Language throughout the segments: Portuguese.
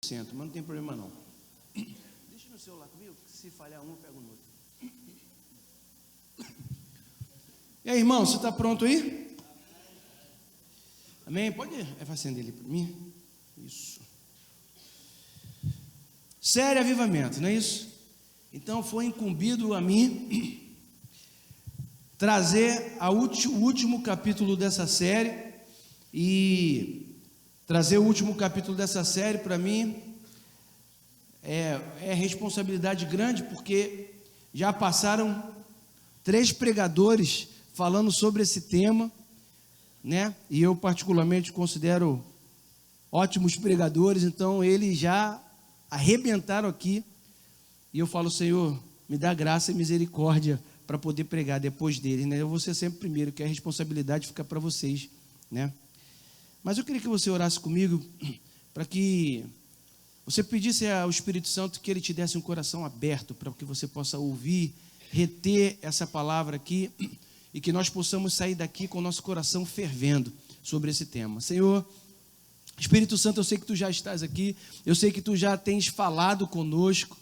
Mas não tem problema não. Deixa no celular comigo, se falhar um, eu pego no outro. E aí, irmão, você está pronto aí? Amém? Pode acender ele para mim? Isso. Série Avivamento, não é isso? Então foi incumbido a mim trazer o último capítulo dessa série. E trazer o último capítulo dessa série para mim é responsabilidade grande, porque já passaram 3 pregadores falando sobre esse tema, né? E eu particularmente considero ótimos pregadores, então eles já arrebentaram aqui, e eu falo: Senhor, me dá graça e misericórdia para poder pregar depois deles, né? Eu vou ser sempre primeiro, que a responsabilidade fica para vocês, né? Mas eu queria que você orasse comigo, para que você pedisse ao Espírito Santo que ele te desse um coração aberto, para que você possa ouvir, reter essa palavra aqui, e que nós possamos sair daqui com o nosso coração fervendo sobre esse tema. Senhor, Espírito Santo, eu sei que tu já estás aqui, eu sei que tu já tens falado conosco,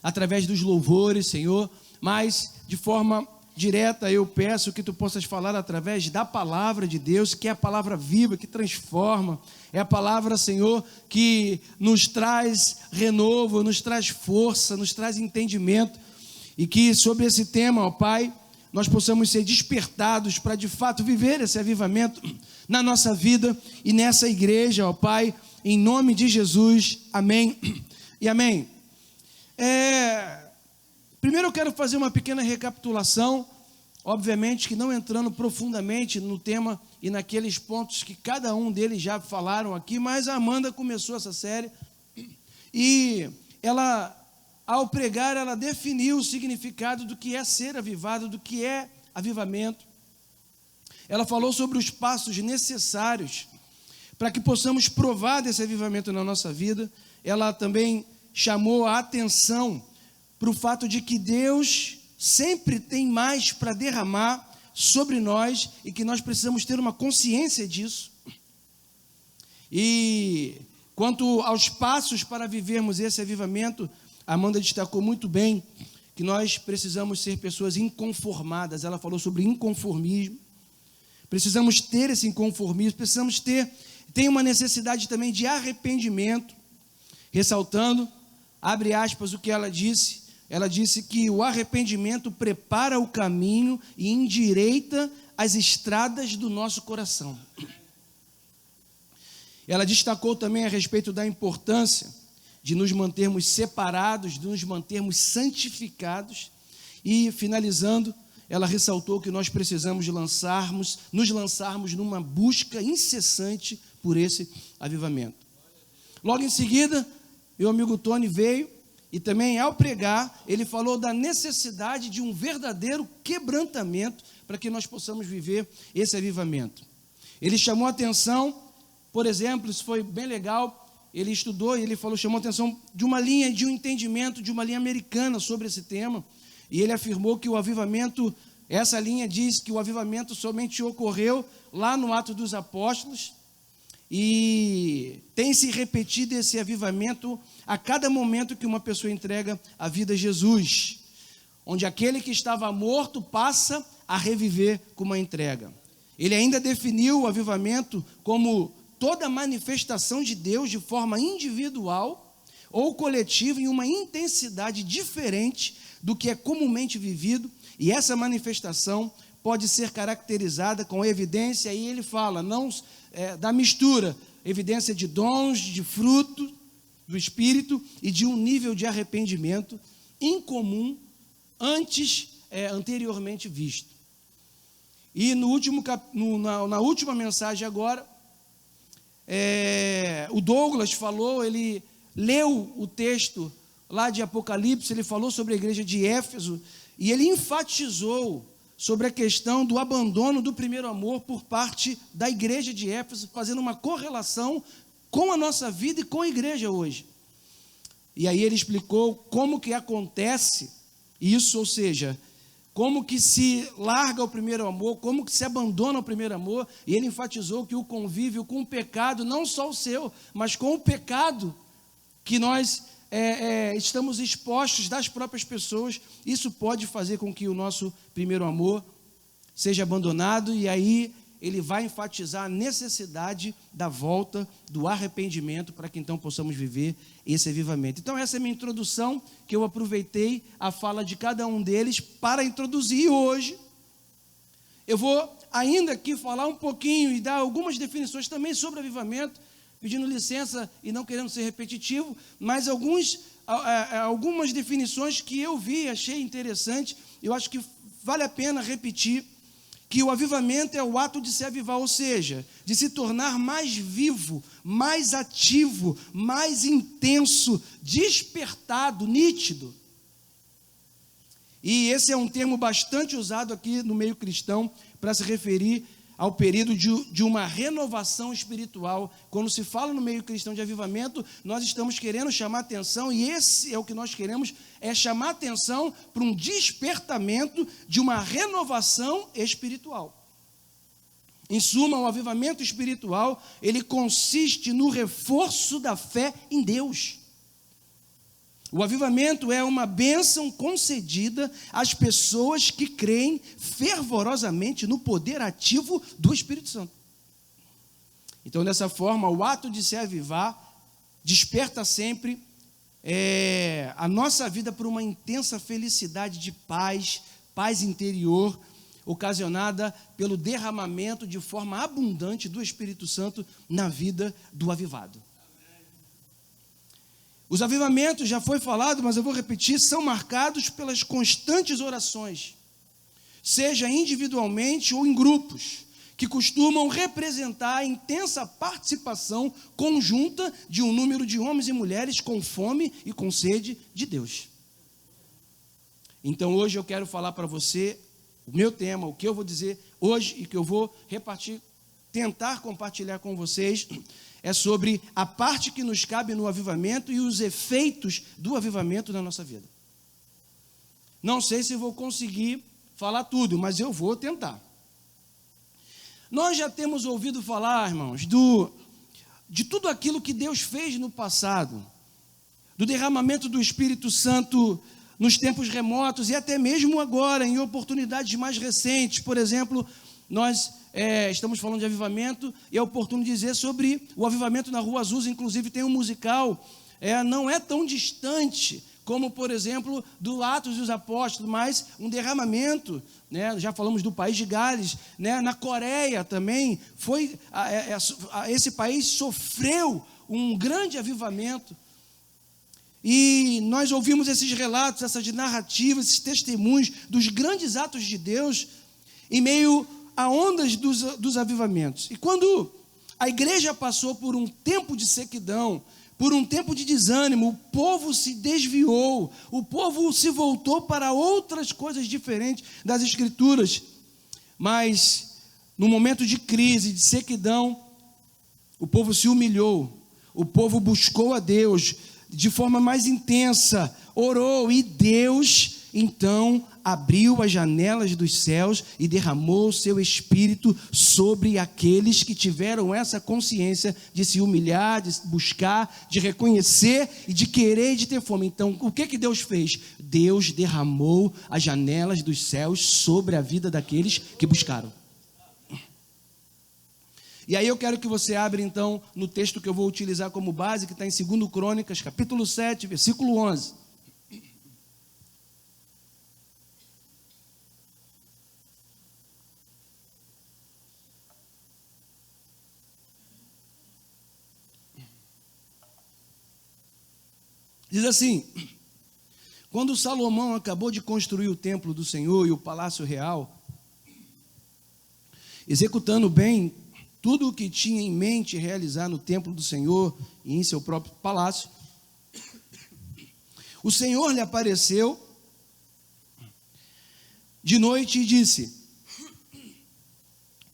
através dos louvores, Senhor, mas de forma direta eu peço que tu possas falar através da palavra de Deus, que é a palavra viva, que transforma, é a palavra, Senhor, que nos traz renovo, nos traz força, nos traz entendimento, e que sobre esse tema, ó Pai, nós possamos ser despertados para de fato viver esse avivamento na nossa vida e nessa igreja, ó Pai, em nome de Jesus, amém e amém. Primeiro eu quero fazer uma pequena recapitulação, obviamente que não entrando profundamente no tema e naqueles pontos que cada um deles já falaram aqui, mas a Amanda começou essa série e ela, ao pregar, ela definiu o significado do que é ser avivado, do que é avivamento. Ela falou sobre os passos necessários para que possamos provar desse avivamento na nossa vida. Ela também chamou a atenção para o fato de que Deus sempre tem mais para derramar sobre nós e que nós precisamos ter uma consciência disso. E quanto aos passos para vivermos esse avivamento, a Amanda destacou muito bem que nós precisamos ser pessoas inconformadas. Ela falou sobre inconformismo. Precisamos ter esse inconformismo, precisamos ter uma necessidade também de arrependimento, ressaltando, abre aspas, o que ela disse. Ela disse que o arrependimento prepara o caminho e endireita as estradas do nosso coração. Ela destacou também a respeito da importância de nos mantermos separados, de nos mantermos santificados. E, finalizando, ela ressaltou que nós precisamos nos lançarmos numa busca incessante por esse avivamento. Logo em seguida, meu amigo Tony veio e também, ao pregar, ele falou da necessidade de um verdadeiro quebrantamento para que nós possamos viver esse avivamento. Ele chamou a atenção, por exemplo, isso foi bem legal, ele estudou e ele chamou a atenção de uma linha de um entendimento, de uma linha americana sobre esse tema, e ele afirmou que o avivamento, essa linha diz que o avivamento somente ocorreu lá no Atos dos Apóstolos, e tem se repetido esse avivamento a cada momento que uma pessoa entrega a vida a Jesus, onde aquele que estava morto passa a reviver com uma entrega. Ele ainda definiu o avivamento como toda manifestação de Deus de forma individual ou coletiva em uma intensidade diferente do que é comumente vivido, e essa manifestação pode ser caracterizada com evidência, e ele fala da mistura, evidência de dons, de fruto do Espírito e de um nível de arrependimento incomum anteriormente visto. E na última mensagem agora, o Douglas falou, ele leu o texto lá de Apocalipse, ele falou sobre a igreja de Éfeso, e ele enfatizou sobre a questão do abandono do primeiro amor por parte da igreja de Éfeso, fazendo uma correlação com a nossa vida e com a igreja hoje. E aí ele explicou como que acontece isso, ou seja, como que se larga o primeiro amor, como que se abandona o primeiro amor, e ele enfatizou que o convívio com o pecado, não só o seu, mas com o pecado que nós estamos expostos das próprias pessoas, isso pode fazer com que o nosso primeiro amor seja abandonado, e aí ele vai enfatizar a necessidade da volta, do arrependimento, para que então possamos viver esse avivamento. Então essa é a minha introdução, que eu aproveitei a fala de cada um deles para introduzir. Hoje eu vou ainda aqui falar um pouquinho e dar algumas definições também sobre avivamento, pedindo licença e não querendo ser repetitivo, mas algumas definições que eu vi, achei interessante. Eu acho que vale a pena repetir que o avivamento é o ato de se avivar, ou seja, de se tornar mais vivo, mais ativo, mais intenso, despertado, nítido. E esse é um termo bastante usado aqui no meio cristão para se referir ao período de uma renovação espiritual. Quando se fala no meio cristão de avivamento, nós estamos querendo chamar atenção, e esse é o que nós queremos, é chamar atenção para um despertamento de uma renovação espiritual. Em suma, o avivamento espiritual, ele consiste no reforço da fé em Deus. O avivamento é uma bênção concedida às pessoas que creem fervorosamente no poder ativo do Espírito Santo. Então, dessa forma, o ato de se avivar desperta sempre a nossa vida por uma intensa felicidade de paz interior, ocasionada pelo derramamento de forma abundante do Espírito Santo na vida do avivado. Os avivamentos, já foi falado, mas eu vou repetir, são marcados pelas constantes orações, seja individualmente ou em grupos, que costumam representar a intensa participação conjunta de um número de homens e mulheres com fome e com sede de Deus. Então hoje eu quero falar para você, o meu tema, o que eu vou dizer hoje e que eu vou tentar compartilhar com vocês, é sobre a parte que nos cabe no avivamento e os efeitos do avivamento na nossa vida. Não sei se vou conseguir falar tudo, mas eu vou tentar. Nós já temos ouvido falar, irmãos, de tudo aquilo que Deus fez no passado, do derramamento do Espírito Santo nos tempos remotos e até mesmo agora, em oportunidades mais recentes. Por exemplo, nós estamos falando de avivamento, e é oportuno dizer sobre o avivamento na Rua Azusa. Inclusive tem um musical, não é tão distante como, por exemplo, do Atos dos Apóstolos, mas um derramamento, né? Já falamos do país de Gales, né? Na Coreia também, esse país sofreu um grande avivamento, e nós ouvimos esses relatos, essas narrativas, esses testemunhos dos grandes atos de Deus em meio a ondas dos avivamentos. E quando a igreja passou por um tempo de sequidão, por um tempo de desânimo, o povo se desviou, o povo se voltou para outras coisas diferentes das Escrituras. Mas no momento de crise, de sequidão, o povo se humilhou, o povo buscou a Deus de forma mais intensa, orou, e Deus então abriu as janelas dos céus e derramou o seu Espírito sobre aqueles que tiveram essa consciência de se humilhar, de buscar, de reconhecer e de querer e de ter fome. Então, o que Deus fez? Deus derramou as janelas dos céus sobre a vida daqueles que buscaram. E aí eu quero que você abra então no texto que eu vou utilizar como base, que está em 2 Crônicas, capítulo 7, versículo 11. Diz assim: quando Salomão acabou de construir o templo do Senhor e o palácio real, executando bem tudo o que tinha em mente realizar no templo do Senhor e em seu próprio palácio, o Senhor lhe apareceu de noite e disse: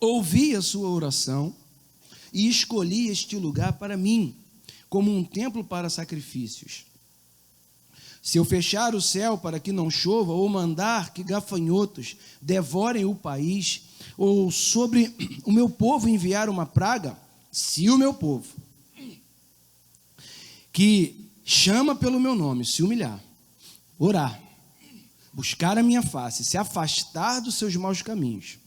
ouvi a sua oração e escolhi este lugar para mim, como um templo para sacrifícios. Se eu fechar o céu para que não chova, ou mandar que gafanhotos devorem o país, ou sobre o meu povo enviar uma praga, se o meu povo, que chama pelo meu nome, se humilhar, orar, buscar a minha face, se afastar dos seus maus caminhos,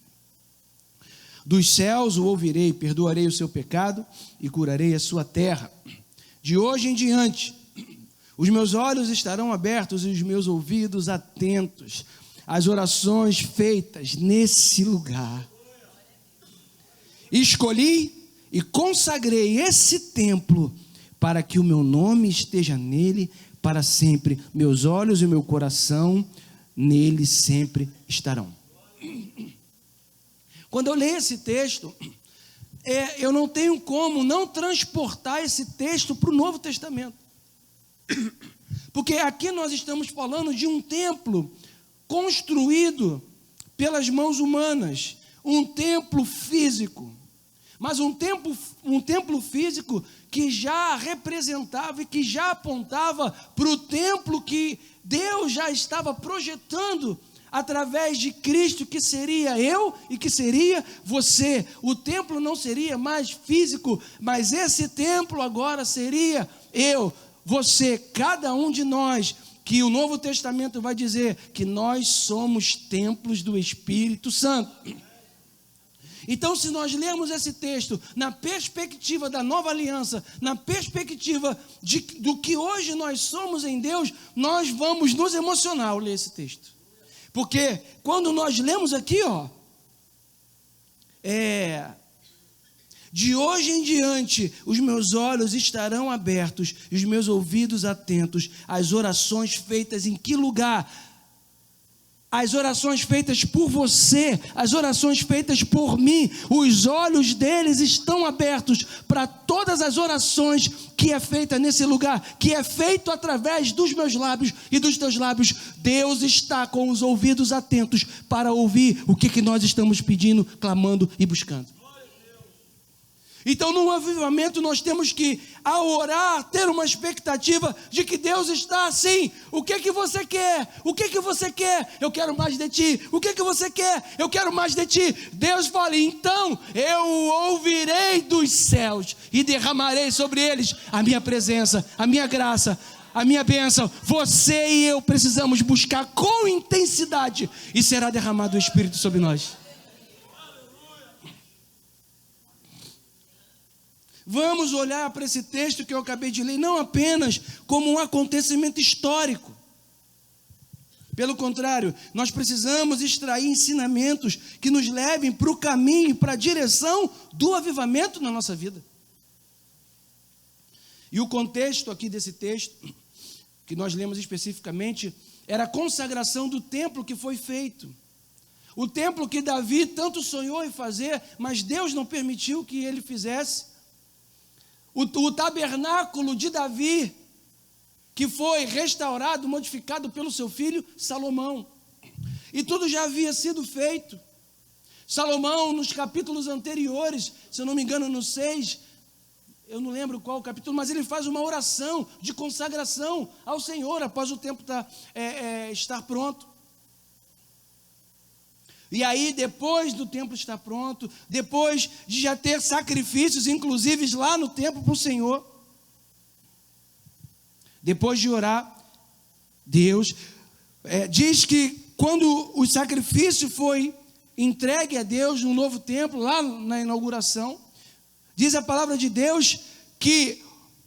dos céus o ouvirei, perdoarei o seu pecado e curarei a sua terra. De hoje em diante, os meus olhos estarão abertos e os meus ouvidos atentos às orações feitas nesse lugar. Escolhi e consagrei esse templo para que o meu nome esteja nele para sempre. Meus olhos e meu coração nele sempre estarão. Quando eu leio esse texto, eu não tenho como não transportar esse texto para o Novo Testamento. Porque aqui nós estamos falando de um templo construído pelas mãos humanas, um templo físico, mas um templo físico que já representava e que já apontava para o templo que Deus já estava projetando através de Cristo, que seria eu e que seria você. O templo não seria mais físico, mas esse templo agora seria eu, você, cada um de nós, que o Novo Testamento vai dizer que nós somos templos do Espírito Santo. Então, se nós lermos esse texto na perspectiva da nova aliança, na perspectiva do que hoje nós somos em Deus, nós vamos nos emocionar ao ler esse texto. Porque quando nós lemos aqui, de hoje em diante, os meus olhos estarão abertos e os meus ouvidos atentos às orações feitas em que lugar? As orações feitas por você, as orações feitas por mim, os olhos deles estão abertos para todas as orações que é feita nesse lugar, que é feito através dos meus lábios e dos teus lábios. Deus está com os ouvidos atentos para ouvir o que nós estamos pedindo, clamando e buscando. Então, no avivamento, nós temos que, ao orar, ter uma expectativa de que Deus está assim. O que você quer? O que você quer? Eu quero mais de ti. O que você quer? Eu quero mais de ti. Deus fala, então eu ouvirei dos céus e derramarei sobre eles a minha presença, a minha graça, a minha bênção. Você e eu precisamos buscar com intensidade e será derramado o Espírito sobre nós. Vamos olhar para esse texto que eu acabei de ler, não apenas como um acontecimento histórico. Pelo contrário, nós precisamos extrair ensinamentos que nos levem para o caminho, para a direção do avivamento na nossa vida. E o contexto aqui desse texto, que nós lemos especificamente, era a consagração do templo que foi feito. O templo que Davi tanto sonhou em fazer, mas Deus não permitiu que ele fizesse. O tabernáculo de Davi, que foi restaurado, modificado pelo seu filho Salomão. E tudo já havia sido feito. Salomão, nos capítulos anteriores, se eu não me engano, no 6, eu não lembro qual capítulo, mas ele faz uma oração de consagração ao Senhor, após o templo estar pronto. E aí, depois do templo estar pronto, depois de já ter sacrifícios, inclusive lá no templo para o Senhor, depois de orar, Deus diz que quando o sacrifício foi entregue a Deus no novo templo, lá na inauguração, diz a palavra de Deus que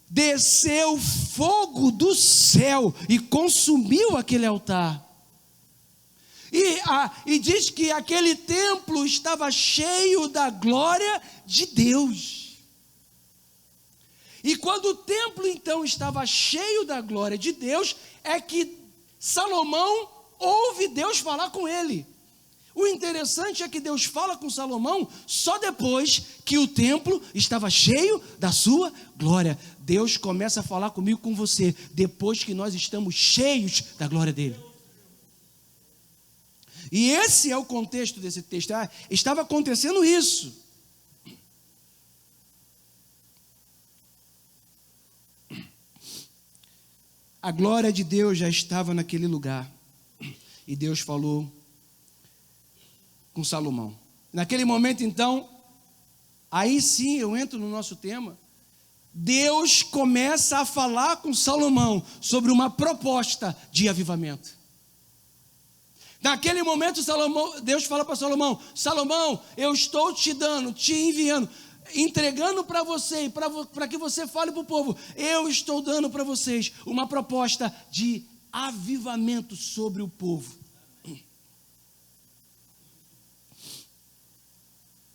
desceu fogo do céu e consumiu aquele altar. E diz que aquele templo estava cheio da glória de Deus. E quando o templo então estava cheio da glória de Deus, é que Salomão ouve Deus falar com ele. O interessante é que Deus fala com Salomão só depois que o templo estava cheio da sua glória. Deus começa a falar comigo, com você, depois que nós estamos cheios da glória dele. E esse é o contexto desse texto. Estava acontecendo isso. A glória de Deus já estava naquele lugar. E Deus falou com Salomão. Naquele momento, então, aí sim eu entro no nosso tema Deus começa a falar com Salomão sobre uma proposta de avivamento. Naquele momento, Deus fala para Salomão: Salomão, eu estou te dando, te enviando, entregando para você, e para que você fale para o povo, eu estou dando para vocês uma proposta de avivamento sobre o povo.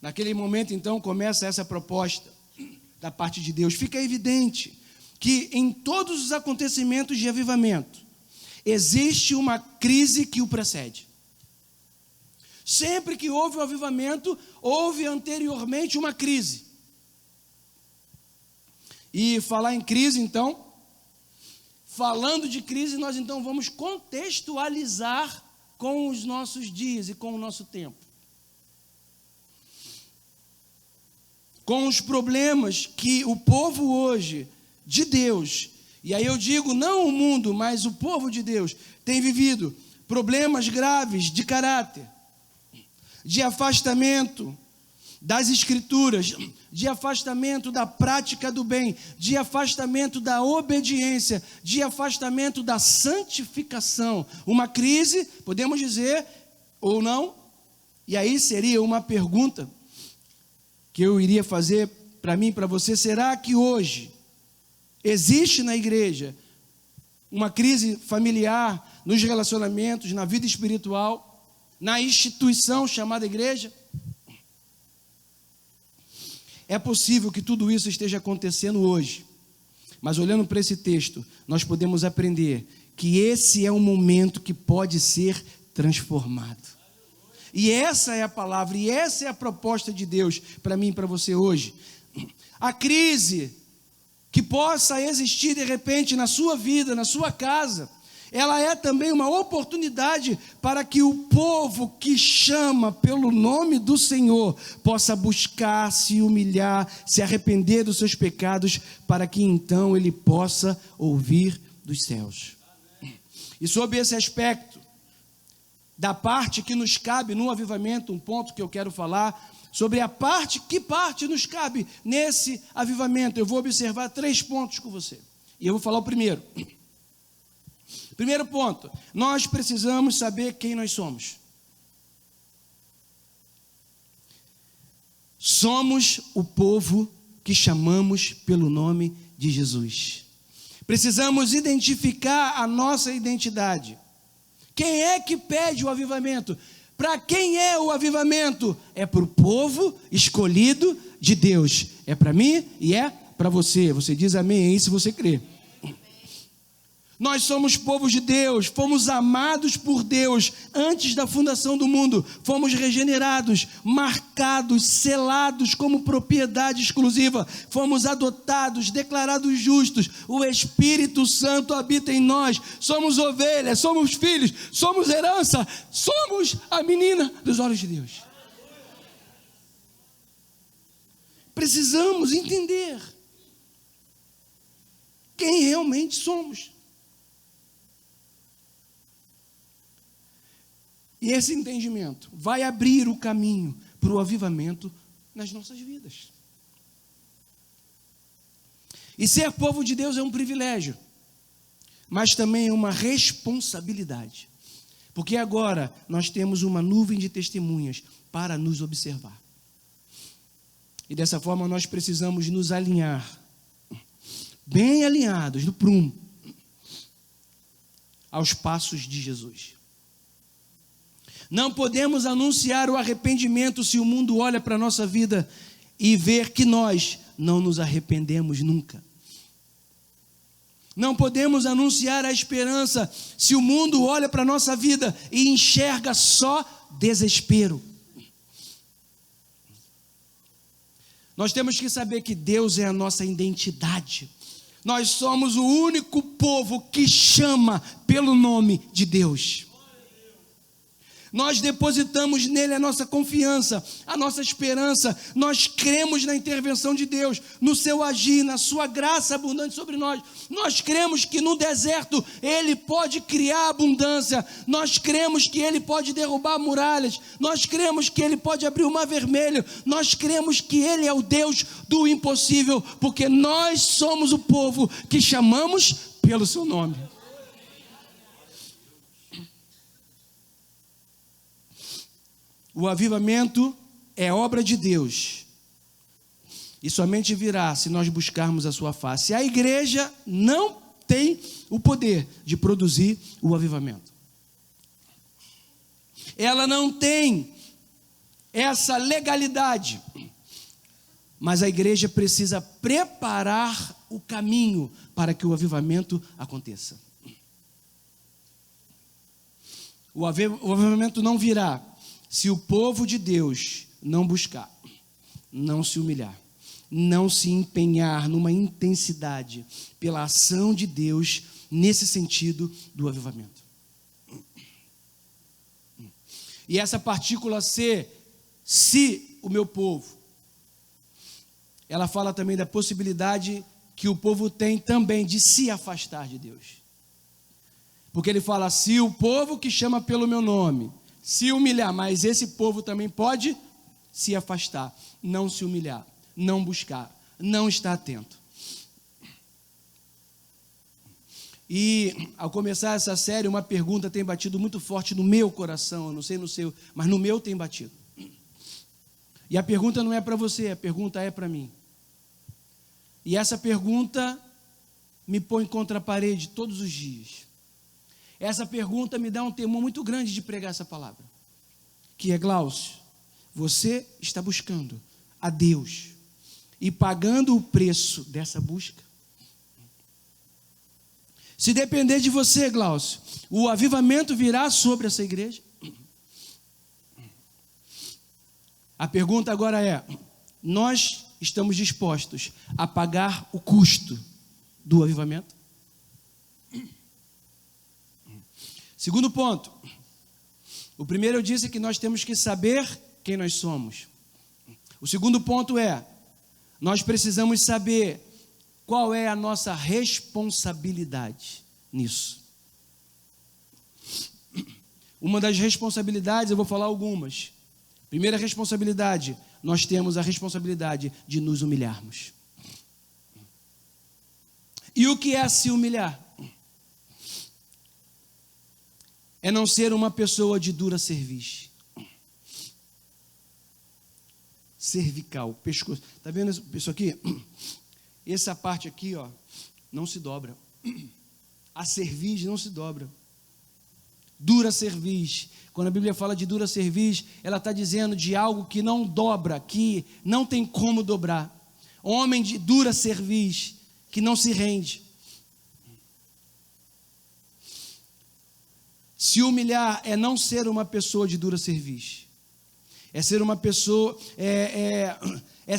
Naquele momento, então, começa essa proposta da parte de Deus. Fica evidente que em todos os acontecimentos de avivamento, existe uma crise que o precede. Sempre que houve um avivamento, houve anteriormente uma crise. E falar em crise, então, falando de crise, nós então vamos contextualizar com os nossos dias e com o nosso tempo. Com os problemas que o povo hoje, de Deus, e aí eu digo não o mundo, mas o povo de Deus, tem vivido problemas graves de caráter, de afastamento das escrituras, de afastamento da prática do bem, de afastamento da obediência, de afastamento da santificação. Uma crise, podemos dizer, ou não, e aí seria uma pergunta que eu iria fazer para mim e para você: será que hoje existe na igreja uma crise familiar, nos relacionamentos, na vida espiritual, na instituição chamada igreja? É possível que tudo isso esteja acontecendo hoje, mas olhando para esse texto, nós podemos aprender que esse é um momento que pode ser transformado. E essa é a palavra, e essa é a proposta de Deus para mim e para você hoje. A crise que possa existir de repente na sua vida, na sua casa, ela é também uma oportunidade para que o povo que chama pelo nome do Senhor possa buscar, se humilhar, se arrepender dos seus pecados, para que então ele possa ouvir dos céus. E sob esse aspecto, da parte que nos cabe no avivamento, um ponto que eu quero falar, sobre que parte nos cabe nesse avivamento. Eu vou observar 3 pontos com você, e eu vou falar o primeiro. Primeiro ponto: nós precisamos saber quem nós somos. Somos o povo que chamamos pelo nome de Jesus. Precisamos identificar a nossa identidade. Quem é que pede o avivamento? Para quem é o avivamento? É para o povo escolhido de Deus. É para mim e é para você. Você diz amém aí se você crê. Nós somos povos de Deus, fomos amados por Deus antes da fundação do mundo, fomos regenerados, marcados, selados como propriedade exclusiva, fomos adotados, declarados justos, o Espírito Santo habita em nós, somos ovelhas, somos filhos, somos herança, somos a menina dos olhos de Deus. Precisamos entender quem realmente somos. E esse entendimento vai abrir o caminho para o avivamento nas nossas vidas. E ser povo de Deus é um privilégio, mas também é uma responsabilidade. Porque agora nós temos uma nuvem de testemunhas para nos observar. E dessa forma nós precisamos nos alinhar, bem alinhados, no prumo, aos passos de Jesus. Não podemos anunciar o arrependimento se o mundo olha para a nossa vida e ver que nós não nos arrependemos nunca. Não podemos anunciar a esperança se o mundo olha para a nossa vida e enxerga só desespero. Nós temos que saber que Deus é a nossa identidade. Nós somos o único povo que chama pelo nome de Deus. Nós depositamos nele a nossa confiança, a nossa esperança. Nós cremos na intervenção de Deus, no seu agir, na sua graça abundante sobre nós. Nós cremos que no deserto ele pode criar abundância. Nós cremos que ele pode derrubar muralhas. Nós cremos que ele pode abrir o mar vermelho. Nós cremos que ele é o Deus do impossível, porque nós somos o povo que chamamos pelo seu nome. O avivamento é obra de Deus e somente virá se nós buscarmos a sua face. A igreja não tem o poder de produzir o avivamento. Ela não tem essa legalidade, mas a igreja precisa preparar o caminho para que o avivamento aconteça. O avivamento não virá se o povo de Deus não buscar, não se humilhar, não se empenhar numa intensidade pela ação de Deus nesse sentido do avivamento. E essa partícula C, se o meu povo, ela fala também da possibilidade que o povo tem também de se afastar de Deus. Porque ele fala, se o povo que chama pelo meu nome se humilhar, mas esse povo também pode se afastar, não se humilhar, não buscar, não estar atento. E ao começar essa série, uma pergunta tem batido muito forte no meu coração, eu não sei no seu, mas no meu tem batido. E a pergunta não é para você, a pergunta é para mim. E essa pergunta me põe contra a parede todos os dias. Essa pergunta me dá um temor muito grande de pregar essa palavra, que é: Glaucio, você está buscando a Deus e pagando o preço dessa busca? Se depender de você, Glaucio, o avivamento virá sobre essa igreja? A pergunta agora é: nós estamos dispostos a pagar o custo do avivamento? Segundo ponto, o primeiro eu disse que nós temos que saber quem nós somos. O segundo ponto é, nós precisamos saber qual é a nossa responsabilidade nisso. Uma das responsabilidades, eu vou falar algumas. Primeira responsabilidade, nós temos a responsabilidade de nos humilharmos. E o que é se humilhar? É não ser uma pessoa de dura cerviz. Cervical, pescoço. Está vendo isso aqui? Essa parte aqui, ó, não se dobra. A cerviz não se dobra. Dura cerviz. Quando a Bíblia fala de dura cerviz, ela está dizendo de algo que não dobra, que não tem como dobrar. Homem de dura cerviz, que não se rende. Se humilhar é não ser uma pessoa de dura cerviz. É ser uma pessoa,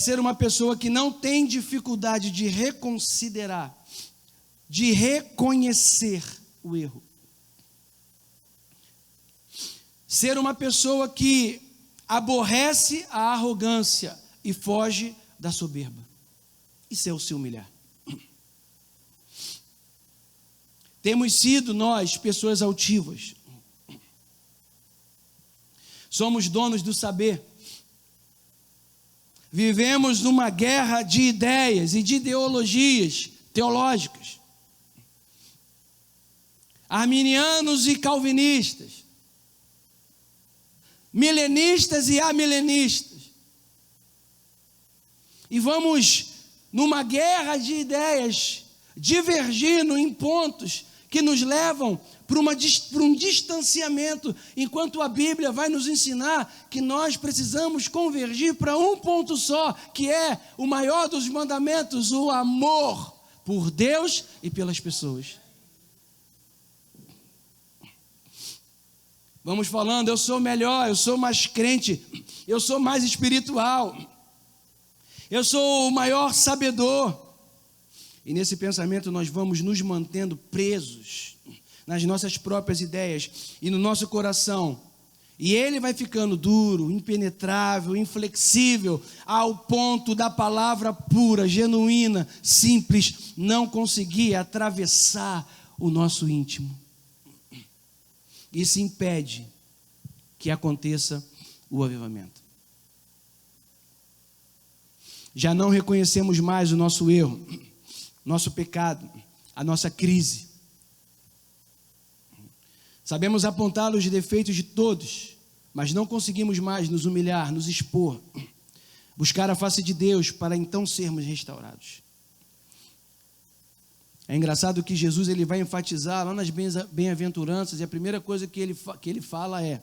ser uma pessoa que não tem dificuldade de reconsiderar, de reconhecer o erro. Ser uma pessoa que aborrece a arrogância e foge da soberba. Isso é o se humilhar. Temos sido nós pessoas altivas. Somos donos do saber. Vivemos numa guerra de ideias e de ideologias teológicas. Arminianos e calvinistas. Milenistas e amilenistas. E vamos numa guerra de ideias, divergindo em pontos que nos levam para um distanciamento, enquanto a Bíblia vai nos ensinar que nós precisamos convergir para um ponto só, que é o maior dos mandamentos, o amor por Deus e pelas pessoas. Vamos falando, eu sou melhor, eu sou mais crente, eu sou mais espiritual, eu sou o maior sabedor. E nesse pensamento nós vamos nos mantendo presos nas nossas próprias ideias e no nosso coração E ele vai ficando duro, impenetrável, inflexível, ao ponto da palavra pura, genuína, simples, não conseguir atravessar o nosso íntimo. Isso impede que aconteça o avivamento. Já não reconhecemos mais o nosso erro, nosso pecado, a nossa crise. Sabemos apontar os defeitos de todos, mas não conseguimos mais nos humilhar, nos expor, buscar a face de Deus para então sermos restaurados. É engraçado que Jesus ele vai enfatizar lá nas bem-aventuranças, e a primeira coisa que ele fala é: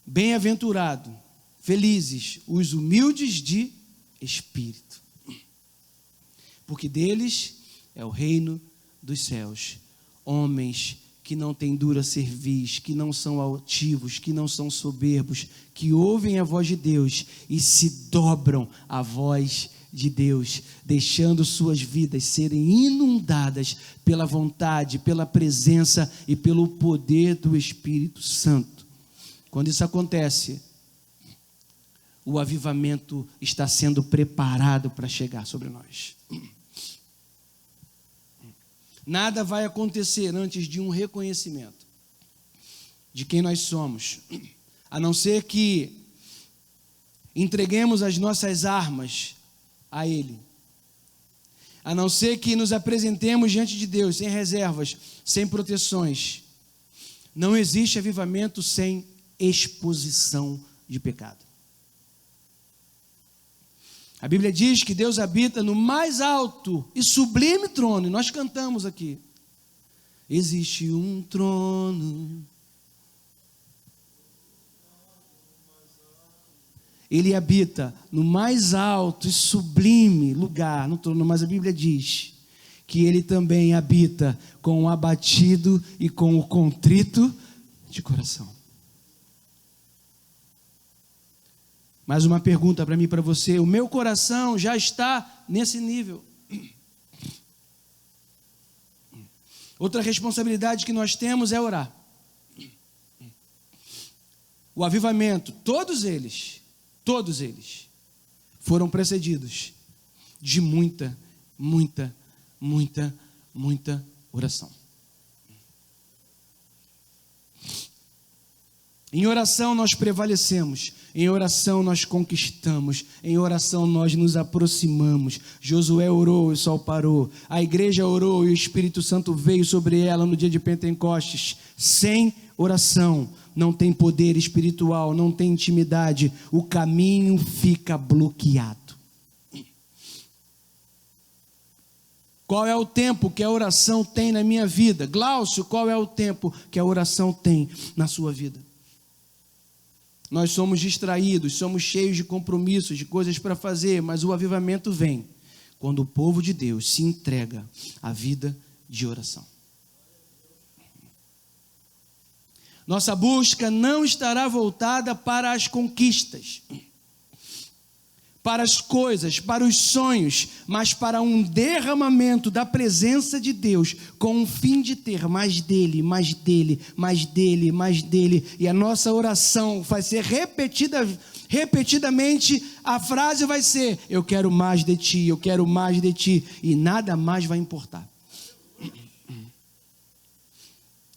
bem-aventurado, felizes os humildes de espírito, porque deles é o reino dos céus. Homens que não têm dura cerviz, que não são altivos, que não são soberbos, que ouvem a voz de Deus e se dobram à voz de Deus, deixando suas vidas serem inundadas pela vontade, pela presença e pelo poder do Espírito Santo. Quando isso acontece, o avivamento está sendo preparado para chegar sobre nós. Nada vai acontecer antes de um reconhecimento de quem nós somos, a não ser que entreguemos as nossas armas a Ele, a não ser que nos apresentemos diante de Deus sem reservas, sem proteções. Não existe avivamento sem exposição de pecado. A Bíblia diz que Deus habita no mais alto e sublime trono, e nós cantamos aqui: existe um trono. Ele habita no mais alto e sublime lugar, no trono, mas a Bíblia diz que Ele também habita com o abatido e com o contrito de coração. Mais uma pergunta para mim e para você: o meu coração já está nesse nível? Outra responsabilidade que nós temos é orar. O avivamento, todos eles foram precedidos de muita oração. Em oração nós prevalecemos, em oração nós conquistamos, em oração nós nos aproximamos. Josué orou e o sol parou, a igreja orou e o Espírito Santo veio sobre ela no dia de Pentecostes. Sem oração não tem poder espiritual, não tem intimidade, o caminho fica bloqueado. Qual é o tempo que a oração tem na minha vida? Glaucio, qual é o tempo que a oração tem na sua vida? Nós somos distraídos, somos cheios de compromissos, de coisas para fazer, mas o avivamento vem quando o povo de Deus se entrega à vida de oração. Nossa busca não estará voltada para as conquistas, para as coisas, para os sonhos, mas para um derramamento da presença de Deus, com o fim de ter mais dele, mais dele, mais dele, mais dele. E a nossa oração vai ser repetidamente, a frase vai ser: eu quero mais de ti, eu quero mais de ti, e nada mais vai importar.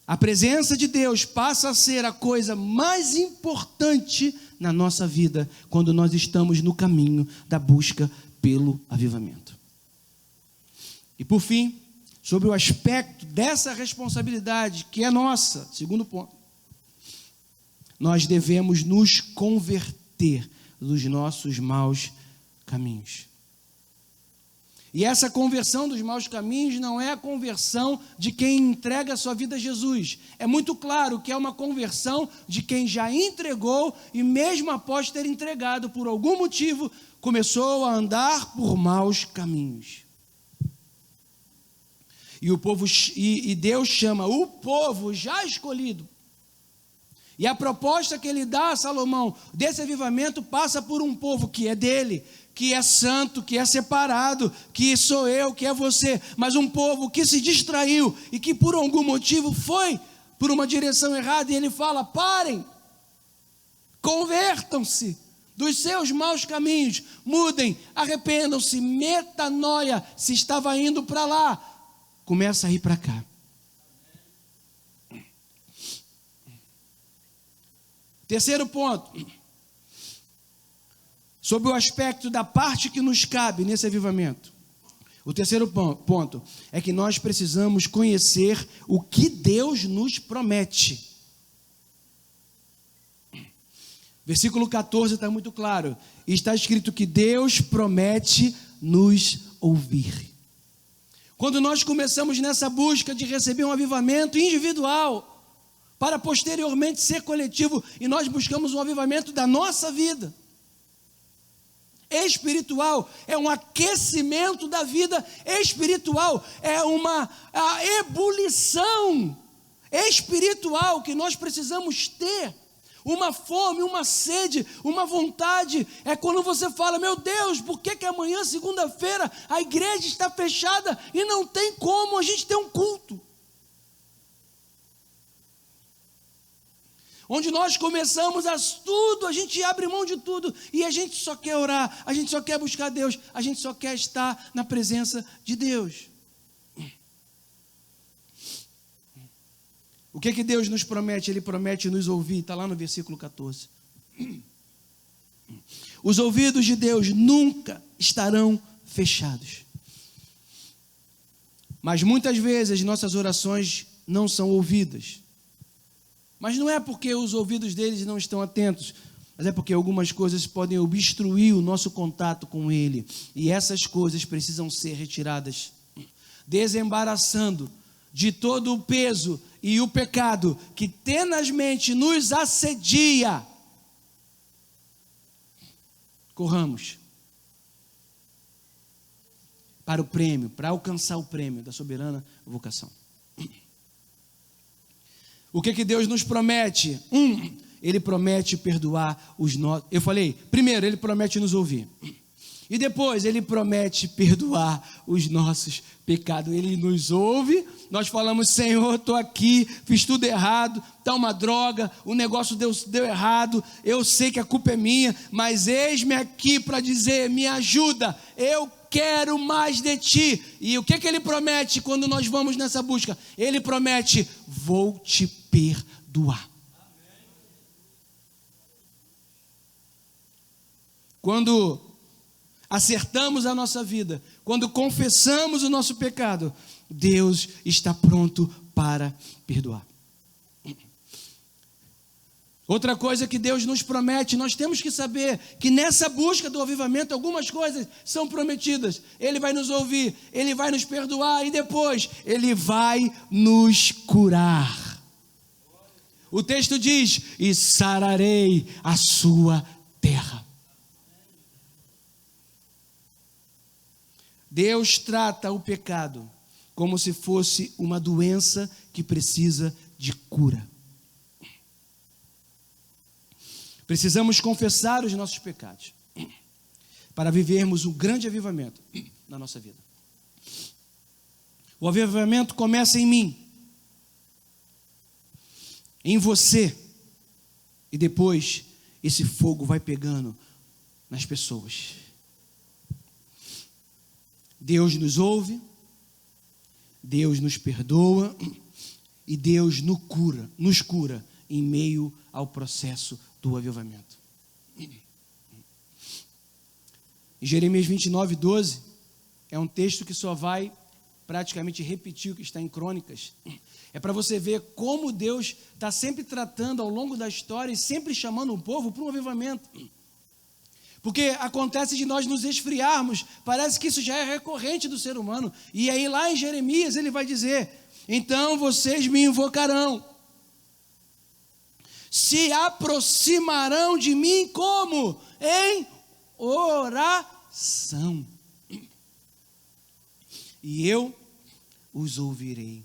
A presença de Deus passa a ser a coisa mais importante na nossa vida quando nós estamos no caminho da busca pelo avivamento. E por fim, sobre o aspecto dessa responsabilidade que é nossa, segundo ponto, nós devemos nos converter dos nossos maus caminhos. E essa conversão dos maus caminhos não é a conversão de quem entrega a sua vida a Jesus. É muito claro que é uma conversão de quem já entregou e mesmo após ter entregado, por algum motivo, começou a andar por maus caminhos. E Deus chama o povo já escolhido. E a proposta que ele dá a Salomão desse avivamento passa por um povo que é dele, que é santo, que é separado, que sou eu, que é você, mas um povo que se distraiu e que por algum motivo foi por uma direção errada, e ele fala: parem, convertam-se dos seus maus caminhos, mudem, arrependam-se, metanoia. Se estava indo para lá, começa a ir para cá. Terceiro ponto, sobre o aspecto da parte que nos cabe nesse avivamento. O terceiro ponto é que nós precisamos conhecer o que Deus nos promete. Versículo 14 está muito claro. Está escrito que Deus promete nos ouvir. Quando nós começamos nessa busca de receber um avivamento individual, para posteriormente ser coletivo, e nós buscamos um avivamento da nossa vida espiritual, é um aquecimento da vida espiritual, é a ebulição espiritual que nós precisamos ter, uma fome, uma sede, uma vontade. É quando você fala: meu Deus, por que amanhã, segunda-feira, a igreja está fechada e não tem como a gente ter um culto? Onde nós começamos tudo, a gente abre mão de tudo, e a gente só quer orar, a gente só quer buscar Deus, a gente só quer estar na presença de Deus. O que Deus nos promete? Ele promete nos ouvir, está lá no versículo 14. Os ouvidos de Deus nunca estarão fechados. Mas muitas vezes nossas orações não são ouvidas. Mas não é porque os ouvidos deles não estão atentos, mas é porque algumas coisas podem obstruir o nosso contato com Ele. E essas coisas precisam ser retiradas, desembaraçando de todo o peso e o pecado que tenazmente nos assedia. Corramos para o prêmio, para alcançar o prêmio da soberana vocação. O que Deus nos promete? Ele promete perdoar os nossos. Eu falei, primeiro, Ele promete nos ouvir. E depois, Ele promete perdoar os nossos pecados. Ele nos ouve, nós falamos: Senhor, estou aqui, fiz tudo errado, está uma droga, o negócio deu errado, eu sei que a culpa é minha, mas eis-me aqui para dizer: me ajuda, eu quero mais de Ti. E o que Ele promete quando nós vamos nessa busca? Ele promete: vou te perdoar. Quando acertamos a nossa vida, quando confessamos o nosso pecado, Deus está pronto para perdoar. Outra coisa que Deus nos promete, nós temos que saber que nessa busca do avivamento, algumas coisas são prometidas. Ele vai nos ouvir, Ele vai nos perdoar e depois Ele vai nos curar. O texto diz: e sararei a sua terra. Deus trata o pecado como se fosse uma doença que precisa de cura. Precisamos confessar os nossos pecados para vivermos um grande avivamento na nossa vida. O avivamento começa em mim, em você, e depois esse fogo vai pegando nas pessoas. Deus nos ouve, Deus nos perdoa e Deus nos cura em meio ao processo do avivamento. Em Jeremias 29, 12, é um texto que só vai praticamente repetir o que está em Crônicas. É para você ver como Deus está sempre tratando ao longo da história e sempre chamando o povo para um avivamento. Porque acontece de nós nos esfriarmos, parece que isso já é recorrente do ser humano. E aí lá em Jeremias ele vai dizer: então vocês me invocarão, se aproximarão de mim como? Em oração. E eu os ouvirei.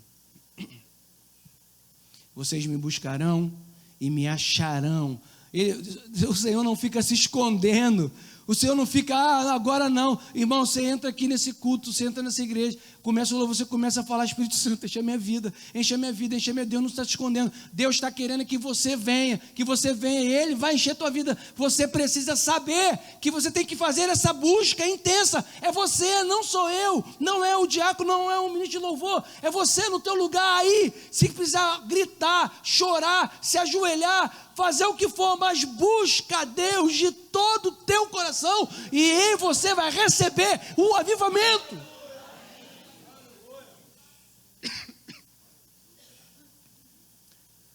Vocês me buscarão e me acharão. O Senhor não fica se escondendo. O Senhor não fica, agora não. Irmão, você entra aqui nesse culto, você entra nessa igreja, você começa a falar, Espírito Santo, enche a minha vida, enche a minha vida, enche a minha vida. Deus não está te escondendo. Deus está querendo que você venha, e Ele vai encher a tua vida. Você precisa saber que você tem que fazer essa busca intensa. É você, não sou eu, não é o diácono, não é o ministro de louvor, é você no teu lugar aí. Se precisar gritar, chorar, se ajoelhar, fazer o que for, mas busca a Deus de todo o teu coração, e aí você vai receber o avivamento.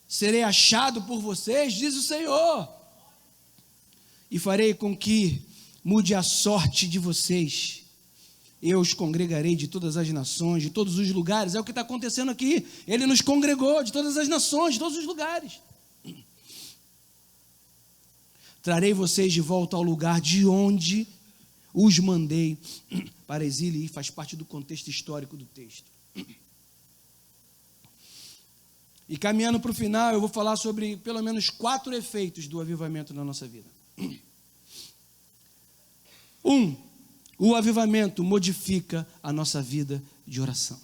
Serei achado por vocês, diz o Senhor, e farei com que mude a sorte de vocês. Eu os congregarei de todas as nações, de todos os lugares. É o que está acontecendo aqui. Ele nos congregou de todas as nações, de todos os lugares. Trarei vocês de volta ao lugar de onde os mandei para exílio, e faz parte do contexto histórico do texto. E caminhando para o final, eu vou falar sobre pelo menos 4 efeitos do avivamento na nossa vida. 1. O avivamento modifica a nossa vida de oração.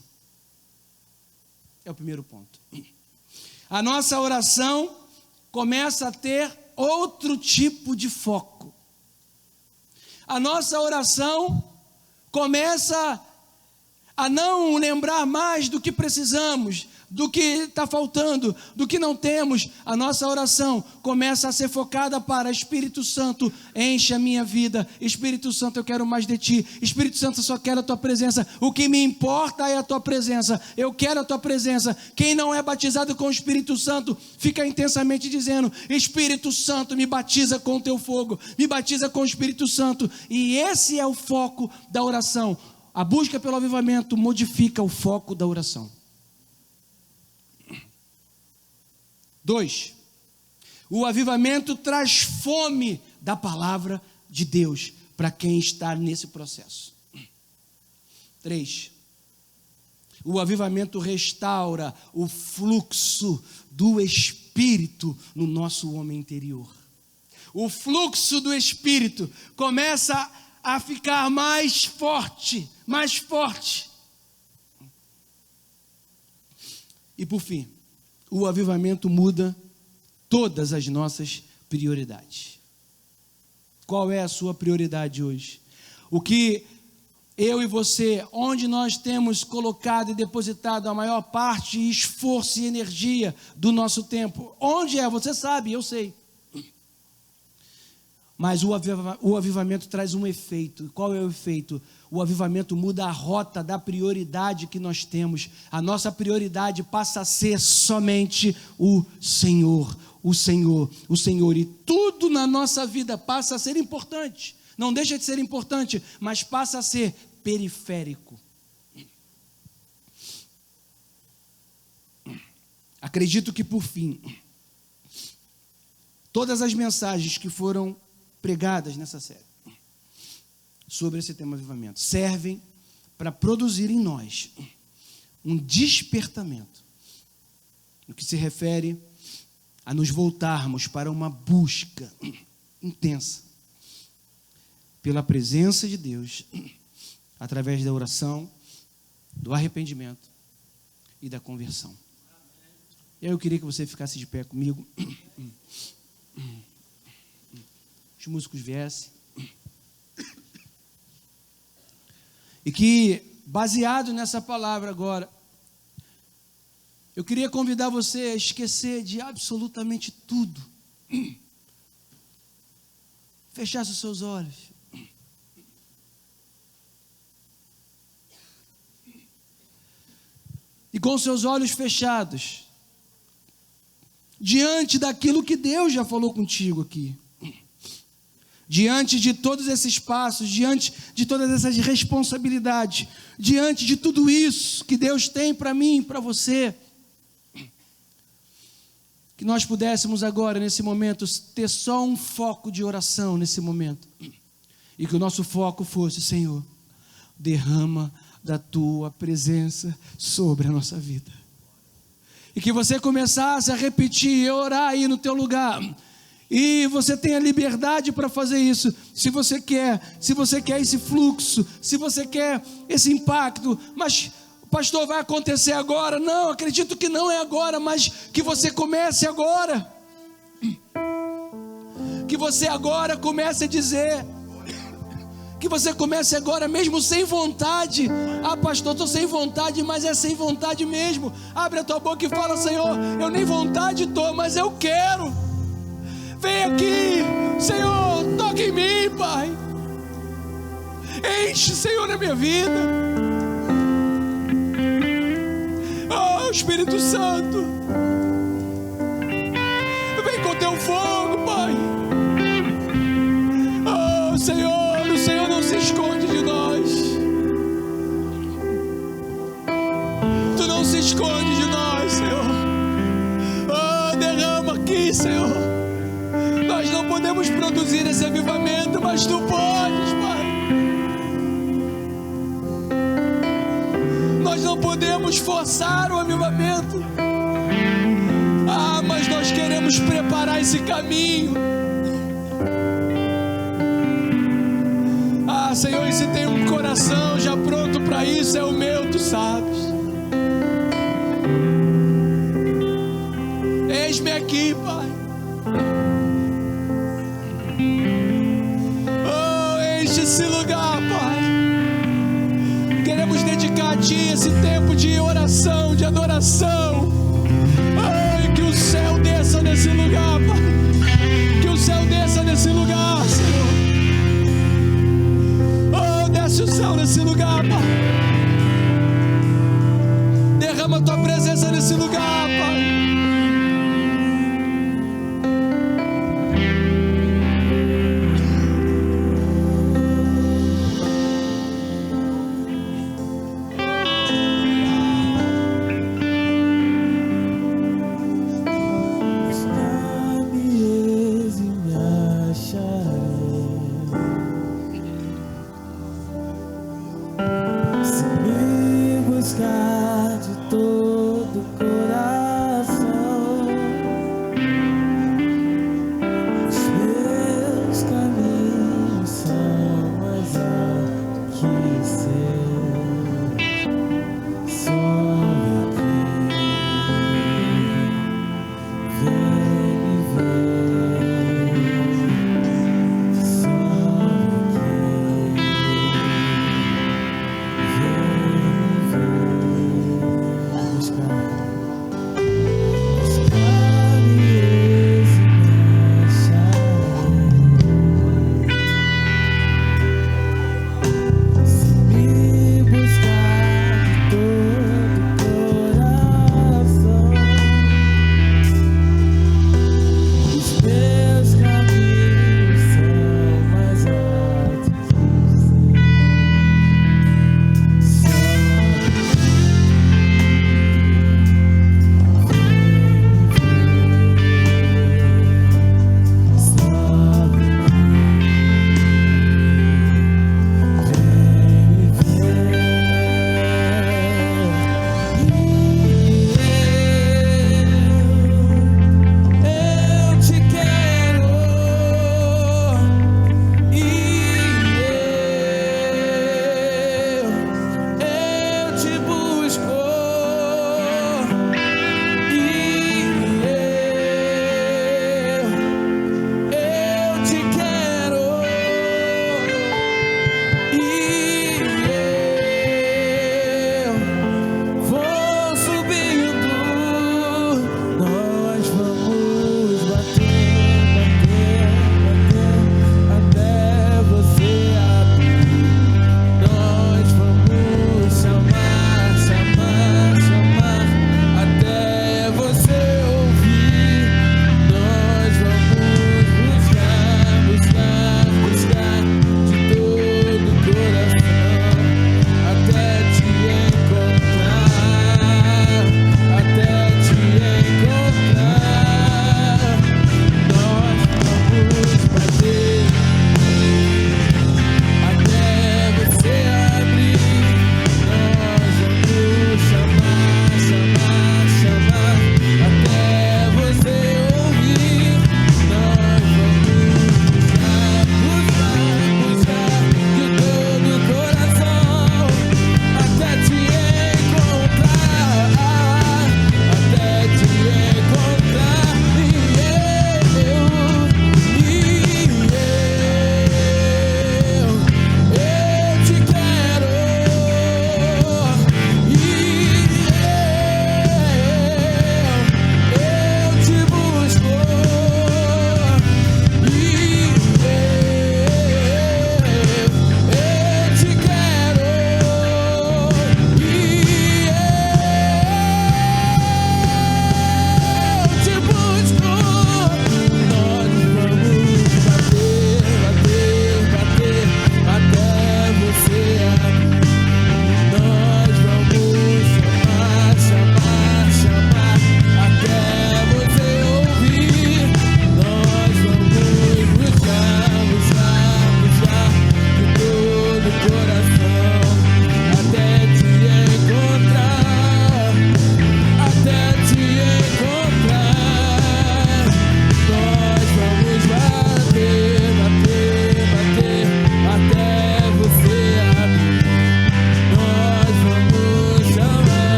É o primeiro ponto. A nossa oração começa a ter outro tipo de foco. A nossa oração começa a não lembrar mais do que precisamos, do que está faltando, do que não temos. A nossa oração começa a ser focada para: Espírito Santo, enche a minha vida. Espírito Santo, eu quero mais de Ti. Espírito Santo, eu só quero a Tua presença. O que me importa é a Tua presença. Eu quero a Tua presença. Quem não é batizado com o Espírito Santo fica intensamente dizendo: Espírito Santo, me batiza com o Teu fogo, me batiza com o Espírito Santo. E esse é o foco da oração. A busca pelo avivamento modifica o foco da oração. 2. O avivamento traz fome da palavra de Deus para quem está nesse processo. 3. O avivamento restaura o fluxo do Espírito no nosso homem interior. O fluxo do Espírito começa a ficar mais forte, mais forte. E por fim, o avivamento muda todas as nossas prioridades. Qual é a sua prioridade hoje? O que eu e você, onde nós temos colocado e depositado a maior parte, esforço e energia do nosso tempo? Onde é? Você sabe, eu sei. Mas o avivamento traz um efeito. Qual é o efeito? O avivamento muda a rota da prioridade que nós temos. A nossa prioridade passa a ser somente o Senhor, o Senhor, o Senhor. E tudo na nossa vida passa a ser importante. Não deixa de ser importante, mas passa a ser periférico. Acredito que, por fim, todas as mensagens que foram pregadas nessa série sobre esse tema avivamento servem para produzir em nós um despertamento no que se refere a nos voltarmos para uma busca intensa pela presença de Deus através da oração, do arrependimento e da conversão. Eu queria que você ficasse de pé comigo. Os músicos viessem, e que, baseado nessa palavra agora, eu queria convidar você a esquecer de absolutamente tudo, fechasse os seus olhos, e com seus olhos fechados, diante daquilo que Deus já falou contigo aqui, diante de todos esses passos, diante de todas essas responsabilidades, diante de tudo isso que Deus tem para mim e para você, que nós pudéssemos agora, nesse momento, ter só um foco de oração nesse momento, e que o nosso foco fosse: Senhor, derrama da Tua presença sobre a nossa vida. E que você começasse a repetir e orar aí no teu lugar, E você tem a liberdade para fazer isso, se você quer esse fluxo, se você quer esse impacto. Mas, pastor, vai acontecer agora? Não, acredito que não é agora, mas que você comece agora. Que você agora comece a dizer, que você comece agora mesmo sem vontade. Ah, pastor, estou sem vontade, mas é sem vontade mesmo. Abre a tua boca e fala: Senhor, eu nem vontade estou, mas eu quero. Vem aqui, Senhor, toca em mim, Pai. Enche, Senhor, a minha vida. Oh, Espírito Santo, vem com teu fogo, Pai. Oh, Senhor, o Senhor não se esconde de nós. Tu não se esconde de nós, Senhor. Oh, derrama aqui, Senhor. Nós não podemos produzir esse avivamento, mas Tu podes, Pai. Nós não podemos forçar o avivamento. Ah, mas nós queremos preparar esse caminho. Ah, Senhor, e se tem um coração já pronto para isso, é o meu, Tu sabes. Eis-me aqui, Pai. Esse lugar, Pai, queremos dedicar a Ti esse tempo de oração, de adoração. Ai, que o céu desça nesse lugar, Pai, que o céu desça nesse lugar, Senhor. Oh, desce o céu nesse lugar, Pai. Derrama a Tua presença nesse lugar, Pai.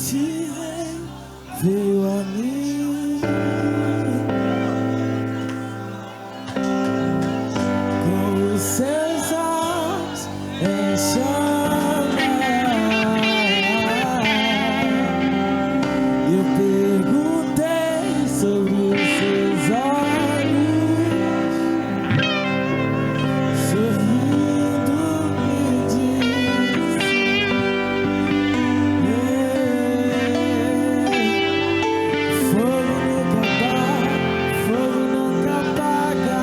Este rei veio a mim com os seus olhos em chama. Eu perguntei sobre os seus olhos, sorrindo me disse: fogo nunca apaga, fogo nunca apaga,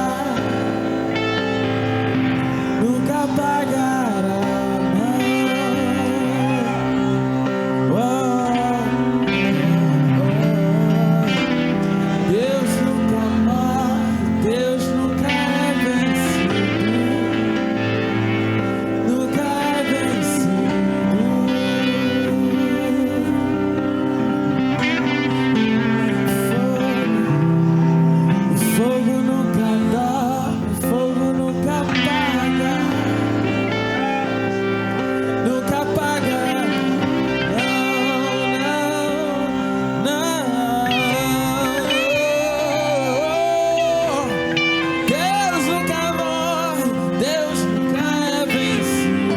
nunca apagará, não. Deus nunca morre, Deus nunca é vencido, nunca é vencido. Fogo nunca dorme, fogo nunca apaga, nunca apaga, não, não, não. Deus nunca morre, Deus nunca é vencido,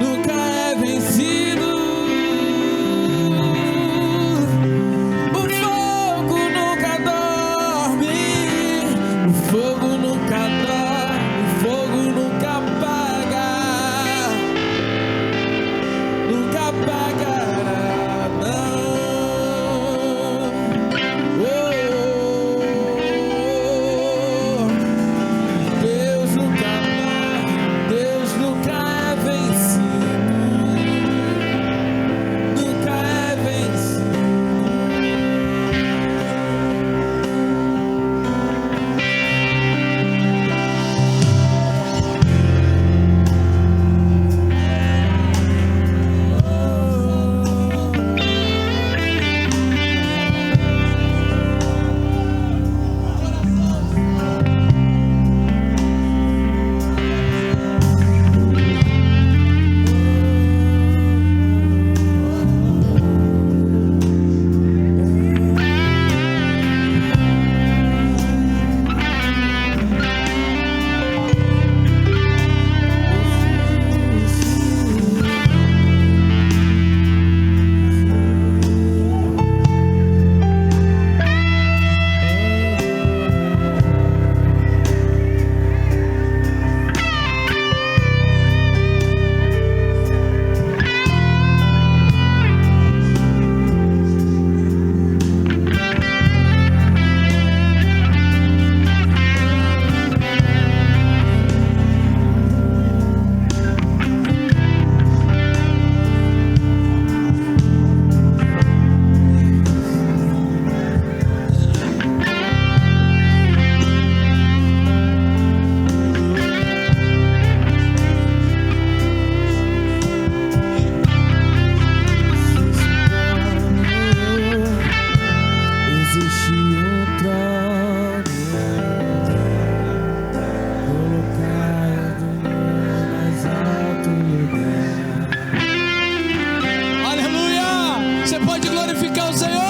nunca é vencido. O fogo nunca dorme, o fogo nunca dorme, o fogo nunca apaga, nunca apagará, não. Deus nunca morre, Deus nunca é vencido, nunca é vencido. Existe um trono colocado no mais alto lugar. Aleluia! Você pode glorificar o Senhor.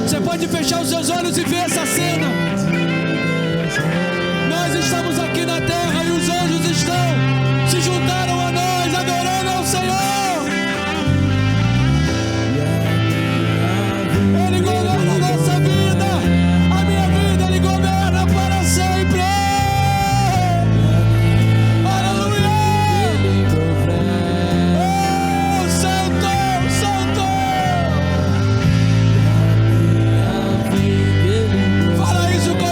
Você pode fechar os seus olhos e ver essa cena. Nós estamos aqui na terra e os anjos se juntaram a nós, adorando ao Senhor. Ele governa a nossa vida, a minha vida, Ele governa para sempre. Aleluia! Oh, Santo, Santo! Fala isso com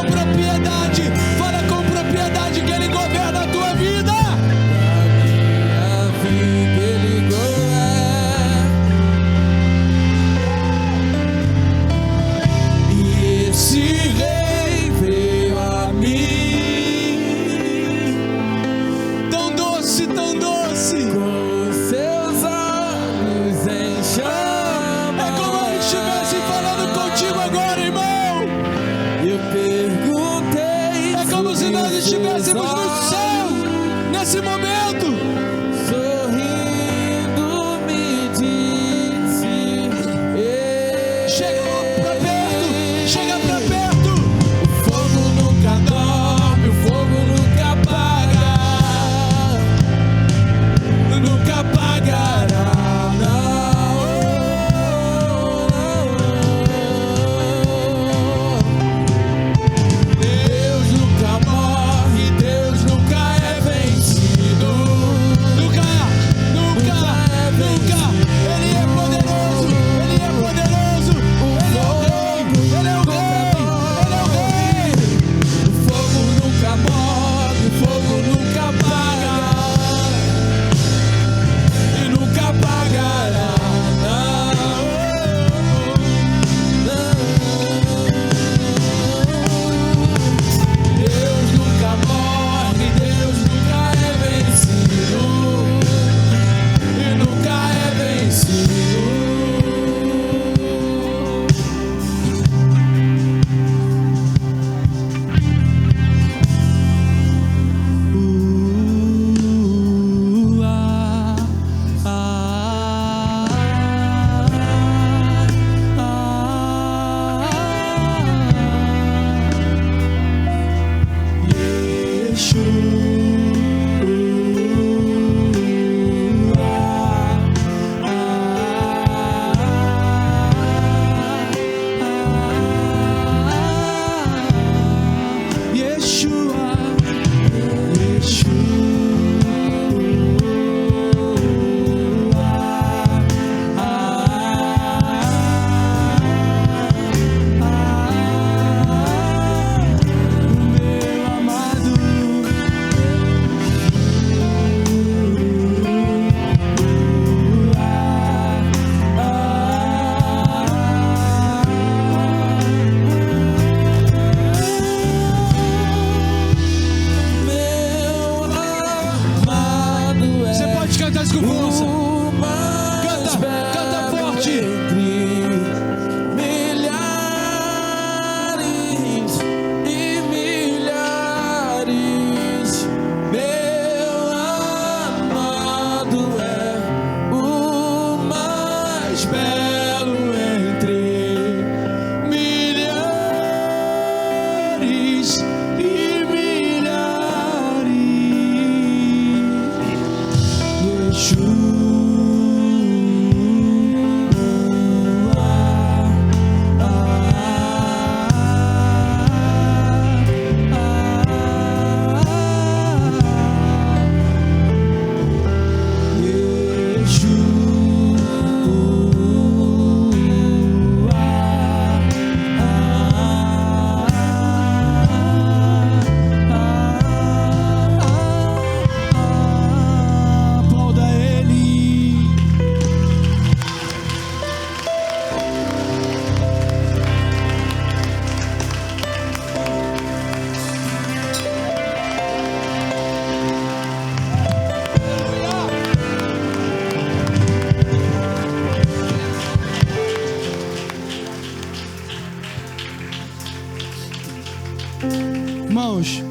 Irmãos,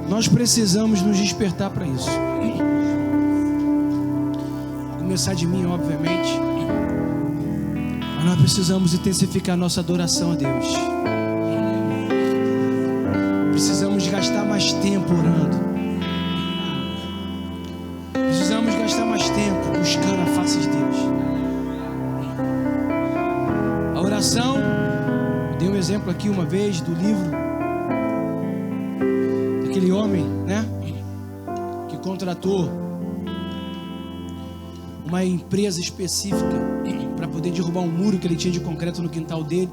nós precisamos nos despertar para isso. Vou começar de mim, obviamente. Mas nós precisamos intensificar nossa adoração a Deus. Precisamos gastar mais tempo orando. Precisamos gastar mais tempo buscando a face de Deus. A oração, eu dei um exemplo aqui uma vez do livro daquele homem, né, que contratou uma empresa específica para poder derrubar um muro que ele tinha de concreto no quintal dele.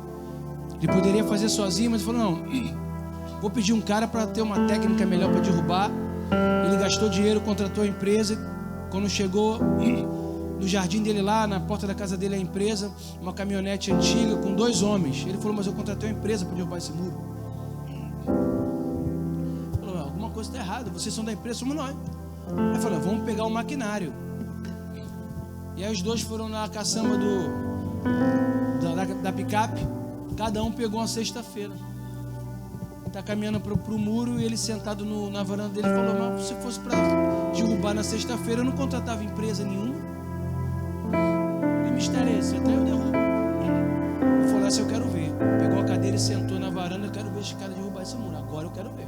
Ele poderia fazer sozinho, mas ele falou: não, vou pedir um cara para ter uma técnica melhor para derrubar. Ele gastou dinheiro, contratou a empresa. Quando chegou no jardim dele lá, na porta da casa dele, a empresa, uma caminhonete antiga com 2 homens. Ele falou: mas eu contratei uma empresa para derrubar esse muro. Ele falou: alguma coisa está errada, vocês são da empresa, somos nós. Ele falou: vamos pegar o maquinário. E aí os 2 foram na caçamba da picape. Cada um pegou uma sexta-feira. Está caminhando para o muro, e ele sentado na varanda dele falou: mas se fosse para derrubar na sexta-feira, eu não contratava empresa nenhuma. Que mistério é esse? Até eu derrubo. Ele falou: assim, eu quero ver. Pegou a cadeira e sentou na varanda: eu quero ver esse cara derrubar esse muro. Agora eu quero ver.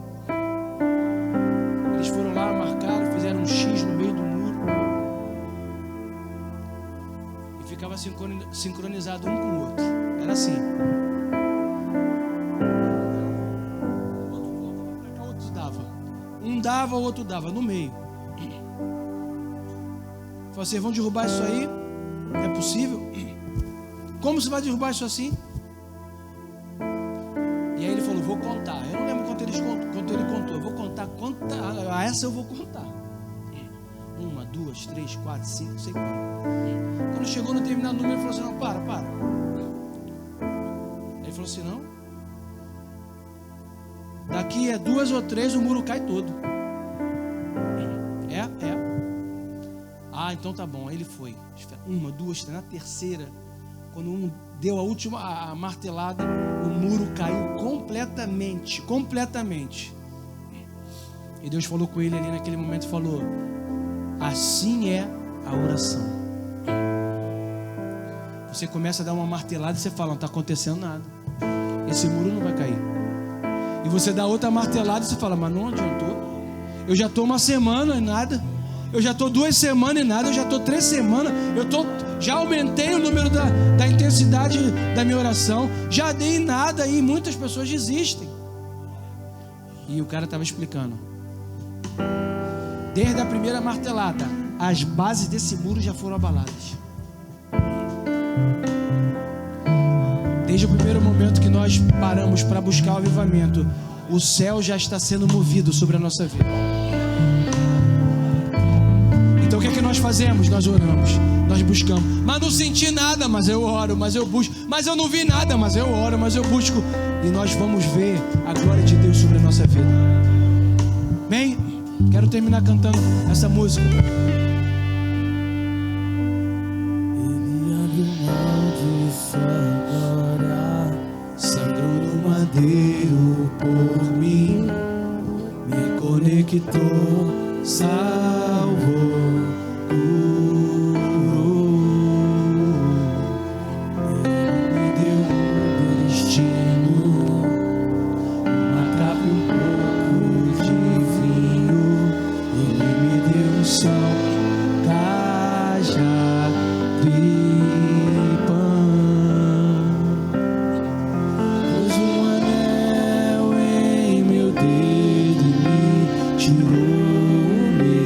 Eles foram lá, marcaram, fizeram um X no meio do muro. E ficava sincronizado um com o outro. Era assim. Um dava, o outro dava, no meio. Falou assim: vão derrubar isso aí? É possível? Como você vai derrubar isso assim? E aí ele falou: vou contar. Eu não lembro quanto ele contou. Eu vou contar. Essa eu vou contar. 1, 2, 3, 4, 5, não sei quanto. Quando chegou no determinado número, ele falou assim: não, para. Ele falou assim: não. Daqui a 2 ou 3 o muro cai todo. É. Ah, então tá bom. Aí ele foi. 1, 2, 3. Na terceira, quando deu a última martelada, o muro caiu completamente. E Deus falou com ele ali naquele momento e falou: assim é a oração. Você começa a dar uma martelada e você fala: não está acontecendo nada. Esse muro não vai cair. E você dá outra martelada e você fala: mas não adiantou. Eu já estou 1 semana e nada. Eu já estou 2 semanas e nada. Eu já estou 3 semanas. Já aumentei o número da intensidade da minha oração. Já dei nada e muitas pessoas desistem. E o cara estava explicando: desde a primeira martelada, as bases desse muro já foram abaladas. Desde o primeiro momento que nós paramos para buscar o avivamento, o céu já está sendo movido sobre a nossa vida. Então o que é que nós fazemos? Nós oramos, nós buscamos. Mas não senti nada, mas eu oro, mas eu busco. Mas eu não vi nada, mas eu oro, mas eu busco. E nós vamos ver a glória de Deus sobre a nossa vida. Bem, quero terminar cantando essa música. Ele abriu mão de sua glória, sangrou no madeiro por mim, me conectou, salvou, curou. Ele me deu um destino, uma capa e um pouco de vinho. Ele me deu um sal, cajado e pão. Pôs um anel em meu dedo e me tirou o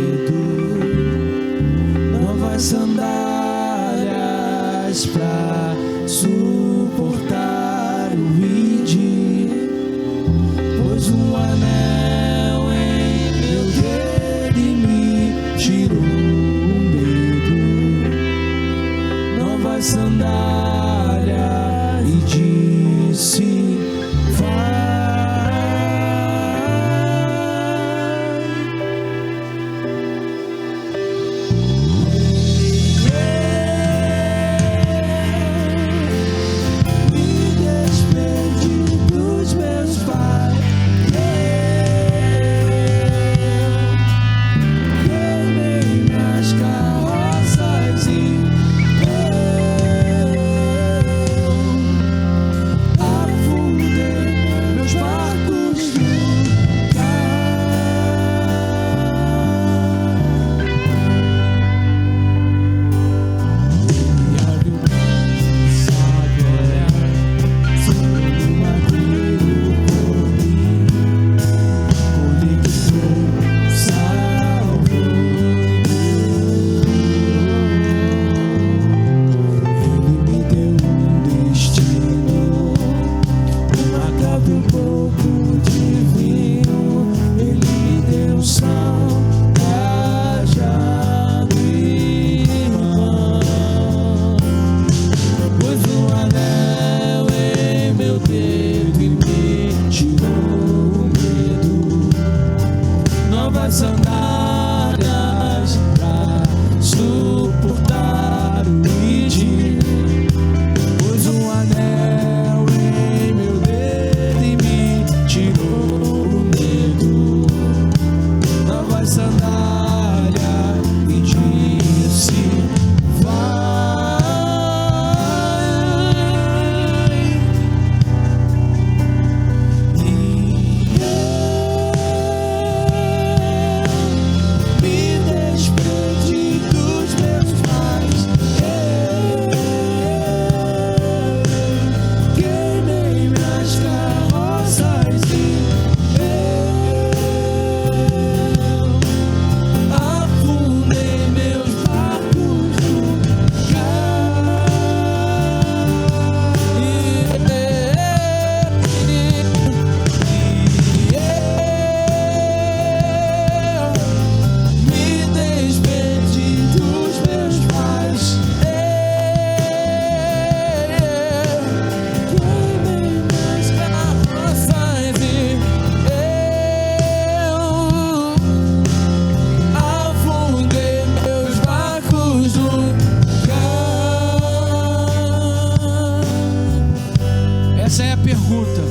Essa é a pergunta.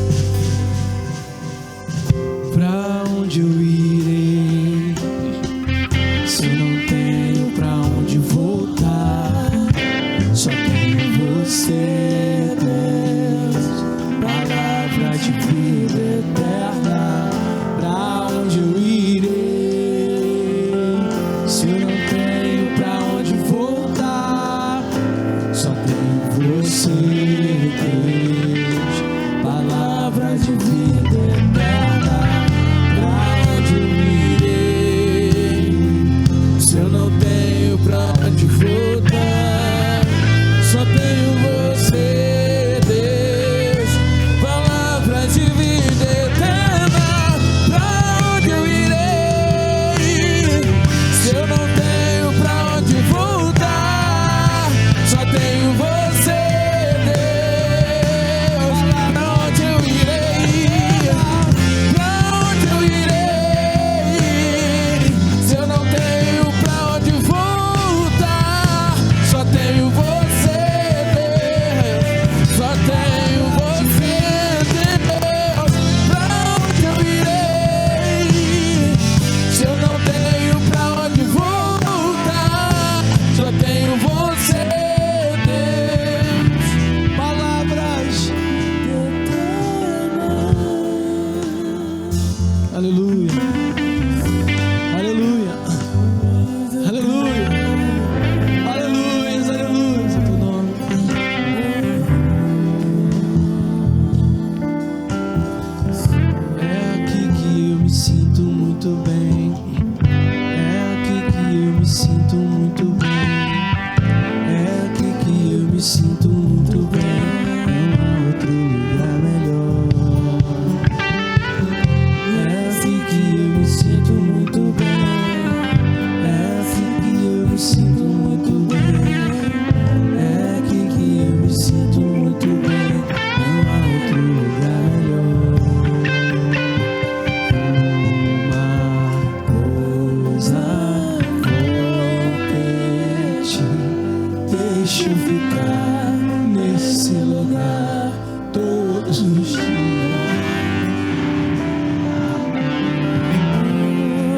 Pra onde eu irei, se eu não tenho pra onde voltar? Só tenho você, Deus, palavra de vida eterna. Pra onde eu irei, se eu não tenho pra onde voltar? Só tenho você, Deus, palavra de vida eterna. Pra onde eu irei, se eu não tenho pra onde voltar? Só tenho você, Deus, palavra de vida eterna. Pra onde eu irei, se eu não tenho pra onde voltar? Só tenho você, Deus. Pra onde eu irei? Pra onde eu irei, se eu não tenho pra onde voltar? Só tenho você, Deus. Só tenho você, Deus. Pra onde eu irei, se eu não tenho pra onde voltar? Só tenho você, Deus. Palavras eternas. Aleluia. Aleluia. Aleluia. Aleluia. Aleluia. Santo nome. É aqui que eu me sinto muito bem. É aqui que eu me sinto muito bem. É aqui que eu me sinto muito bem. Não há outro lugar melhor. É aqui que eu me sinto muito bem. É aqui que eu me sinto muito bem. É aqui que eu me sinto muito bem. Não há outro lugar melhor. Uma coisa vou pedir, deixa eu ficar nesse lugar todos os dias.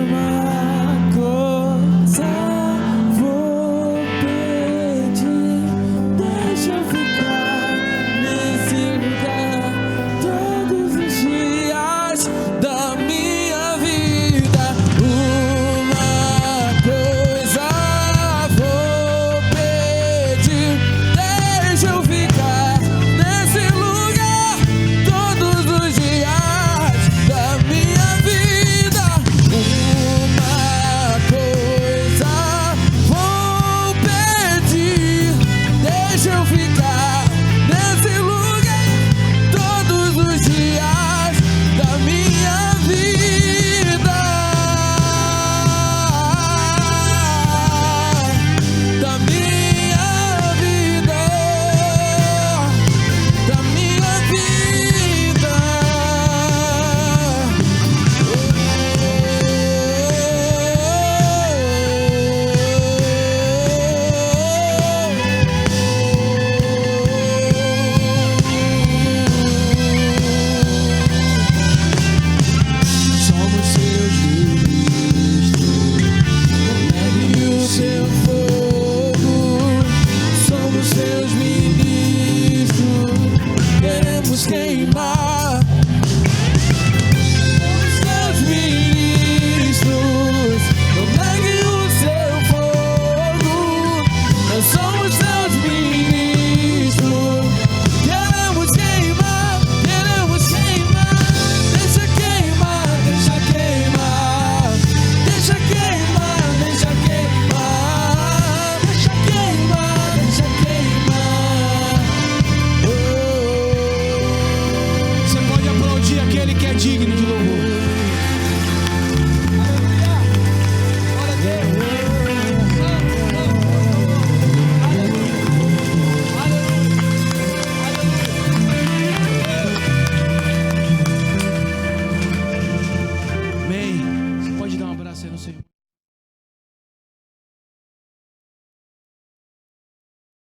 Uma coisa vou pedir, deixa eu ficar nesse lugar todos os dias da minha vida. Uma coisa vou pedir, deixa eu ficar nesse lugar todos os dias da minha vida. Uma coisa vou pedir, deixa eu ficar nesse lugar todos os dias da minha vida. Da minha vida. Da minha vida. Somos seus ministros, negue o seu fogo. Somos seus ministros, queremos queimar